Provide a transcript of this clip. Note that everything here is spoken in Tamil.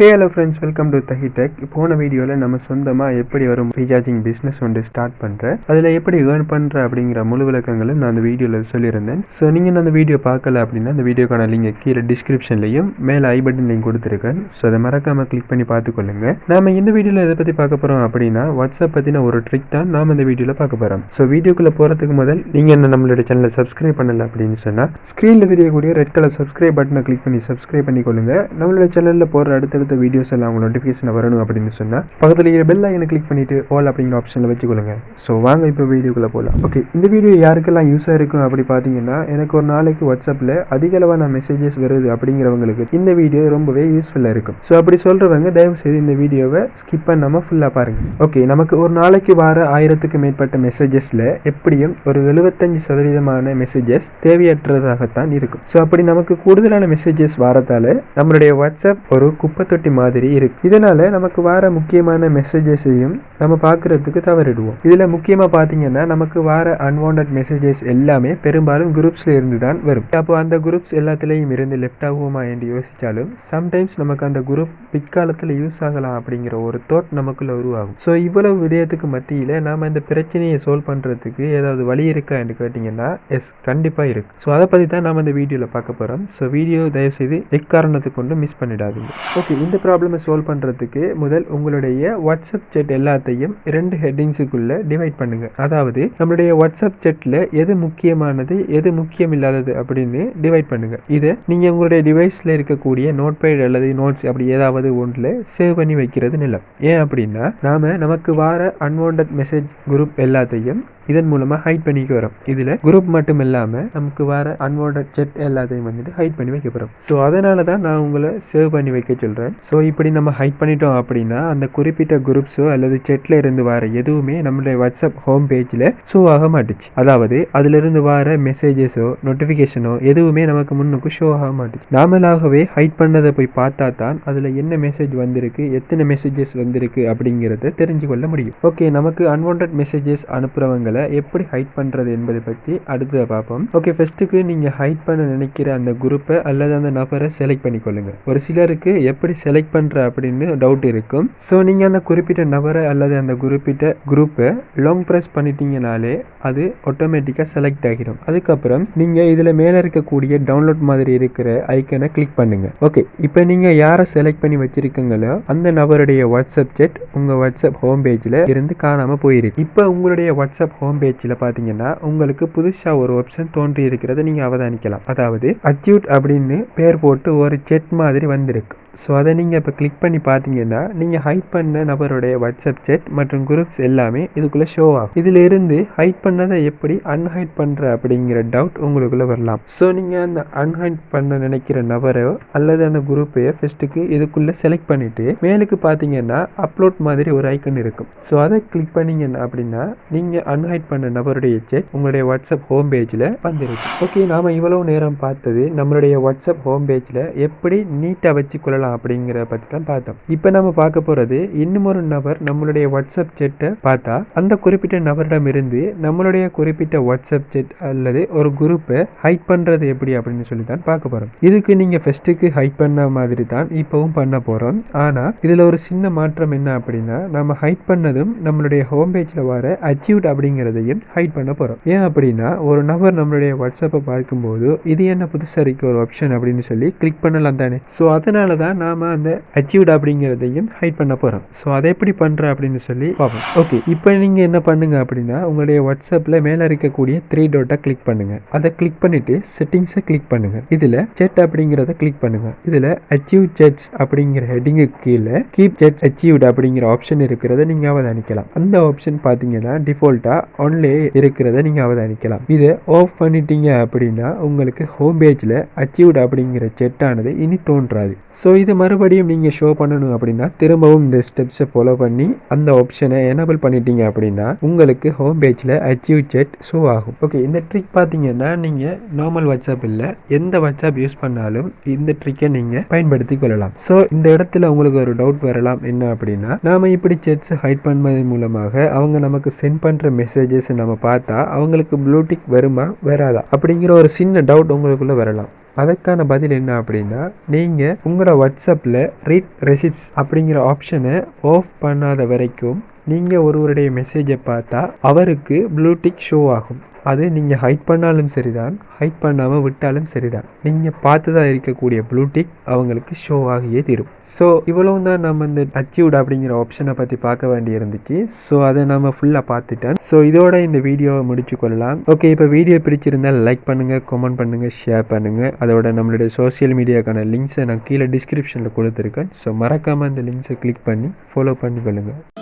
Hello friends, welcome to Thahee Tech. போன வீடியோல நம்ம சொந்தமா எப்படி வரும் ரீசார்ஜிங் பிசினஸ் வந்து ஸ்டார்ட் பண்றேன், அதுல எப்படி earn பண்ற அப்படிங்கிற முழு விளக்கங்களை நான் அந்த வீடியோல சொல்லியிருந்தேன். ஸோ நீங்க அந்த வீடியோ பார்க்கல அப்படின்னா அந்த வீடியோக்கான லிங்க் கீழே டிஸ்கிரிப்ஷன்லையும் மேலே ஐ பட்டன் லிங்க் கொடுத்துருக்கேன். ஸோ அதை மறக்காம கிளிக் பண்ணி பார்த்துக்கொள்ளுங்க. நாம இந்த வீடியோல எதை பத்தி பார்க்க போறோம் அப்படின்னா வாட்ஸ்அப் பத்தின ஒரு ட்ரிக் தான் நாம இந்த வீடியோல பார்க்க போறோம். ஸோ வீடியோக்குள்ள போறதுக்கு முதல் நீங்க என்ன நம்மளோட சேனலை சப்ஸ்கிரைப் பண்ணல அப்படின்னு சொன்னா ஸ்கிரீன்ல தெரியக்கூடிய ரெட் கலர் சப்ஸ்கிரைப் பட்டனை கிளிக் பண்ணி சப்ஸ்கிரைப் பண்ணிக்கொள்ளுங்க. நம்மளோட சேனல்ல போற அடுத்தடுத்த வீடியோஸ் எல்லாம் உங்களுக்கு நோட்டிஃபிகேஷன் வரணும் அப்படின்னு சொன்னா பக்கத்துல இருக்கிற பெல் ஐகானை கிளிக் பண்ணிட்டு ஆல் அப்படிங்கிற ஆப்ஷன்ல வச்சுக்கொள்ளுங்க. ஸோ வாங்க இப்போ வீடியோக்குள்ள போகலாம். ஓகே, இந்த வீடியோ யாருக்கெல்லாம் யூஸாக இருக்கும் அப்படி பார்த்தீங்கன்னா, எனக்கு ஒரு நாளைக்கு வாட்ஸ்அப்பில் அதிக அளவான மெசேஜஸ் வருது அப்படிங்கிறவங்களுக்கு இந்த வீடியோ ரொம்பவே யூஸ்ஃபுல்லாக இருக்கும். ஸோ அப்படி சொல்றவங்க தயவு செய்து இந்த வீடியோவை ஸ்கிப் பண்ணாமல் ஃபுல்லாக பாருங்க. ஓகே, நமக்கு ஒரு நாளைக்கு வர 1000க்கு மேற்பட்ட மெசேஜஸ்ல எப்படியும் ஒரு 75% மெசேஜஸ் தேவையற்றதாகத்தான் இருக்கும். ஸோ அப்படி நமக்கு கூடுதலான மெசேஜஸ் வரதால நம்மளுடைய வாட்ஸ்அப் ஒரு குப்பை தொட்டி மாதிரி இருக்கு. இதனால நமக்கு வர முக்கியமான மெசேஜஸையும் நம்ம பார்க்கறதுக்கு தவறிடுவோம். இதுல முக்கியமா பாத்தீங்கன்னா நமக்கு வர அன்வான்ட் மெசேஜஸ் எல்லாமே பெரும்பாலும் குரூப்ஸ்ல இருந்து தான் வரும். அப்போ அந்த குரூப்ஸ் எல்லாத்துலயும் இருந்து லெஃப்ட் ஆகுமா என்று யோசிச்சாலும் சம்டைம்ஸ் நமக்கு அந்த குரூப் பிற்காலத்துல யூஸ் ஆகலாம் அப்படிங்கிற ஒரு தாட் நமக்குள்ள உருவாகும். ஸோ இவ்வளவு விடயத்துக்கு மத்தியில நாம இந்த பிரச்சனையை சால்வ் பண்றதுக்கு ஏதாவது வழி இருக்கா என்று கேட்டீங்கன்னா எஸ், கண்டிப்பா இருக்கு. ஸோ அதை பத்தி தான் நாம இந்த வீடியோல பார்க்க போறோம். ஸோ வீடியோ தயவு செய்து எக்காரணத்துக்கு கொண்டு மிஸ் பண்ணிடாதீங்க. ஓகே, இந்த ப்ராப்ளமை சால்வ் பண்ணுறதுக்கு முதல் உங்களுடைய வாட்ஸ்அப் சேட் எல்லாத்தையும் 2 ஹெட்டிங்ஸுக்குள்ள டிவைட் பண்ணுங்க. அதாவது நம்மளுடைய வாட்ஸ்அப் சேட்டில் எது முக்கியமானது எது முக்கியம் இல்லாதது அப்படின்னு டிவைட் பண்ணுங்க. இதை நீங்கள் உங்களுடைய டிவைஸில் இருக்கக்கூடிய நோட்பேட் அல்லது நோட்ஸ் அப்படி ஏதாவது ஒன்றில் சேவ் பண்ணி வைக்கிறது நிலம். ஏன் அப்படின்னா நமக்கு வர அன்வான்ட் மெசேஜ் குரூப் எல்லாத்தையும் இதன் மூலமா ஹைட் பண்ணிக்க வரோம். இதுல குரூப் மட்டும் இல்லாம நமக்கு வர அன்வான்ட் செட் எல்லாத்தையும் வந்துட்டு ஹைட் பண்ணி வைக்க போறோம். ஸோ அதனால தான் நான் உங்களை சேவ் பண்ணி வைக்க சொல்றேன். ஸோ இப்படி நம்ம ஹைட் பண்ணிட்டோம் அப்படின்னா அந்த குறிப்பிட்ட குரூப்ஸோ அல்லது செட்ல இருந்து வர எதுவுமே நம்மளுடைய வாட்ஸ்அப் ஹோம் பேஜ்ல ஷோ ஆக மாட்டுச்சு. அதாவது அதுல இருந்து வர மெசேஜஸோ நோட்டிபிகேஷனோ எதுவுமே நமக்கு முன்னுக்கு ஷோ ஆக மாட்டுச்சு. நாமளாகவே ஹைட் பண்ணதை போய் பார்த்தா தான் அதுல என்ன மெசேஜ் வந்திருக்கு எத்தனை மெசேஜஸ் வந்திருக்கு அப்படிங்கிறத தெரிஞ்சு கொள்ள முடியும். ஓகே, நமக்கு அன்வான்ட் மெசேஜஸ் அனுப்புறவங்களை எப்படி ஹைட் பண்றது என்பதை பற்றி அடுத்ததை பார்ப்போம். ஓகே, ஃபர்ஸ்ட்டுக்கு நீங்க ஹைட் பண்ண நினைக்கிற அந்த குரூப்பை அல்லது அந்த நபரை செலக்ட் பண்ணிக்கொள்ளுங்க. ஒரு சிலருக்கு எப்படி செலக்ட் பண்ற அப்படின்னு டவுட் இருக்கும். ஸோ நீங்க அந்த குறிப்பிட்ட நபரை அல்லது அந்த குறிப்பிட்ட குரூப்பை லாங் ப்ரெஸ் பண்ணிட்டீங்கனாலே அது ஆட்டோமேட்டிக்கா செலக்ட் ஆகிடும். அதுக்கப்புறம் நீங்க இதுல மேல இருக்கக்கூடிய டவுன்லோட் மாதிரி இருக்கிற ஐக்கனை கிளிக் பண்ணுங்க. ஓகே, இப்போ நீங்க யாரை செலக்ட் பண்ணி வச்சிருக்கீங்களோ அந்த நபருடைய வாட்ஸ்அப் சேட் உங்க வாட்ஸ்அப் ஹோம் பேஜ்ல இருந்து காணாம போயிருக்கு. இப்போ உங்களுடைய வாட்ஸ்அப் ஹோம் பேஜ்ல பாத்தீங்கன்னா உங்களுக்கு புதுசா ஒரு ஆப்ஷன் தோன்றி இருக்கிறத நீங்க அவதானிக்கலாம். அதாவது அச்சீவ் அப்படின்னு பேர் போட்டு ஒரு செட் மாதிரி வந்திருக்கு. ஸோ அதை நீங்கள் இப்போ கிளிக் பண்ணி பார்த்தீங்கன்னா நீங்கள் ஹைட் பண்ண நபருடைய வாட்ஸ்அப் சேட் மற்றும் குரூப்ஸ் எல்லாமே இதுக்குள்ளே ஷோ ஆகும். இதில் இருந்து ஹைட் பண்ணதை எப்படி அன்ஹைட் பண்ணுற அப்படிங்கிற டவுட் உங்களுக்குள்ளே வரலாம். ஸோ நீங்கள் அந்த அன்ஹைட் பண்ண நினைக்கிற நபரையோ அல்லது அந்த குரூப்பையோ ஃபஸ்ட்டுக்கு இதுக்குள்ளே செலக்ட் பண்ணிவிட்டு மேலுக்கு பார்த்தீங்கன்னா அப்லோட் மாதிரி ஒரு ஐக்கன் இருக்கும். ஸோ அதை கிளிக் பண்ணிங்கன்னா அப்படின்னா நீங்கள் அன்ஹைட் பண்ண நபருடைய சேட் உங்களுடைய வாட்ஸ்அப் ஹோம் பேஜில் வந்துருக்கு. ஓகே, நாம் இவ்வளோ நேரம் பார்த்தது நம்மளுடைய வாட்ஸ்அப் ஹோம் பேஜில் எப்படி நீட்டாக வச்சுக்கொள்ள அப்படிங்கிற பத்தி தான் பார்த்தோம். இப்போ நம்ம பார்க்க போறது இன்னும் ஒரு நபர் நம்மளுடைய வாட்ஸ்அப் சேட்டை பார்த்தா அந்த குறிப்பிட்ட நபரிடம் இருந்து நம்மளுடைய குறிப்பிட்ட வாட்ஸ்அப் சேட் அல்லது ஒரு குரூப்பை ஹைட் பண்றது எப்படி அப்படின்னு சொல்லி தான் பார்க்க போறோம். இதுக்கு நீங்க ஃபர்ஸ்ட்டுக்கு ஹைட் பண்ண மாதிரி தான் இப்பவும் பண்ண போறோம். ஆனா இதுல ஒரு சின்ன மாற்றம் என்ன அப்படின்னா நம்ம ஹைட் பண்ணதும் நம்மளுடைய ஹோம் பேஜ்ல வர அச்சீவ்ட் அப்படிங்கிறதையும் ஹைட் பண்ண போறோம். ஏன் அப்படின்னா ஒரு நபர் நம்மளுடைய வாட்ஸ்அப்பை பார்க்கும்போது இது என்ன புதுசா இருக்க ஒரு ஆப்ஷன் அப்படின்னு சொல்லி கிளிக் பண்ணலாம் தானே. ஸோ அதனால தான் நாம அந்த அச்சீவ்ட் அப்படிங்கிறதையும் ஹைட் பண்ண போறோம். ஸோ அதை எப்படி பண்ற அப்படின்னு சொல்லி பார்ப்போம். ஓகே, இப்போ நீங்க என்ன பண்ணுங்க அப்படின்னா உங்களுடைய வாட்ஸ்அப்ல மேல இருக்கக்கூடிய 3 டாட்டை கிளிக் பண்ணுங்க. அதை கிளிக் பண்ணிட்டு செட்டிங்ஸை கிளிக் பண்ணுங்க. இதுல சேட் அப்படிங்கிறத கிளிக் பண்ணுங்க. இதுல அச்சீவ் சேட்ஸ் அப்படிங்கிற ஹெட்டிங்கு கீழே கீப் சேட் அச்சீவ்ட் அப்படிங்கிற ஆப்ஷன் இருக்கிறத நீங்க அவதானிக்கலாம். அந்த ஆப்ஷன் பாத்தீங்கன்னா டிஃபால்ட்டா ஆன்லே இருக்கிறத நீங்க அவதானிக்கலாம். இதை ஆஃப் பண்ணிட்டீங்க அப்படின்னா உங்களுக்கு ஹோம் பேஜ்ல அச்சீவ்ட் அப்படிங்கிற செட் ஆனது இனி தோன்றாது. ஸோ இது மறுபடியும் நீங்கள் ஷோ பண்ணணும் அப்படின்னா திரும்பவும் இந்த ஸ்டெப்ஸை ஃபாலோ பண்ணி அந்த ஆப்ஷனை எனேபிள் பண்ணிட்டீங்க அப்படின்னா உங்களுக்கு ஹோம் பேஜில் அச்சீவ் சேட் ஷோ ஆகும். ஓகே, இந்த ட்ரிக் பார்த்தீங்கன்னா நீங்கள் நார்மல் வாட்ஸ்அப் இல்லை எந்த வாட்ஸ்அப் யூஸ் பண்ணாலும் இந்த ட்ரிக்கை நீங்கள் பயன்படுத்தி கொள்ளலாம். ஸோ இந்த இடத்துல உங்களுக்கு ஒரு டவுட் வரலாம், என்ன அப்படின்னா நாம இப்படி சேட்ஸை ஹைட் பண்ணுவது மூலமாக அவங்க நமக்கு சென்ட் பண்ணுற மெசேஜஸ் நம்ம பார்த்தா அவங்களுக்கு ப்ளூடிக் வருமா வராதா அப்படிங்கிற ஒரு சின்ன டவுட் உங்களுக்குள்ள வரலாம். அதுக்கான பதில் என்ன அப்படின்னா, நீங்கள் உங்களோட வாட்ஸ்அப்பில் ரீட் ரெசிப்ட்ஸ் அப்படிங்கிற ஆப்ஷனை ஆஃப் பண்ணாத வரைக்கும் நீங்கள் ஒருவருடைய மெசேஜை பார்த்தா அவருக்கு ப்ளூடிக் ஷோ ஆகும். அது நீங்கள் ஹைட் பண்ணாலும் சரிதான், ஹைட் பண்ணாமல் விட்டாலும் சரிதான், நீங்கள் பார்த்துதான் இருக்கக்கூடிய ப்ளூடிக் அவங்களுக்கு ஷோ ஆகியே தீரும். ஸோ இவ்வளவு தான் நம்ம இந்த அச்சீவ்ட் அப்படிங்கிற ஆப்ஷனை பற்றி பார்க்க வேண்டி இருந்துச்சு. ஸோ அதை நம்ம ஃபுல்லாக பார்த்துட்டோம். ஸோ இதோட இந்த வீடியோவை முடிச்சு கொள்ளலாம். ஓகே, இப்போ வீடியோ பிடிச்சிருந்தால் லைக் பண்ணுங்கள், கமெண்ட் பண்ணுங்கள், ஷேர் பண்ணுங்கள். அதோட நம்மளுடைய சோஷியல் மீடியாக்கான லிங்க்ஸை நான் கீழே டிஸ்கிரிப்ஷனில் கொடுத்துருக்கேன். ஸோ மறக்காமல் அந்த லிங்க்ஸை கிளிக் பண்ணி ஃபாலோ பண்ணிக்கொள்ளுங்கள்.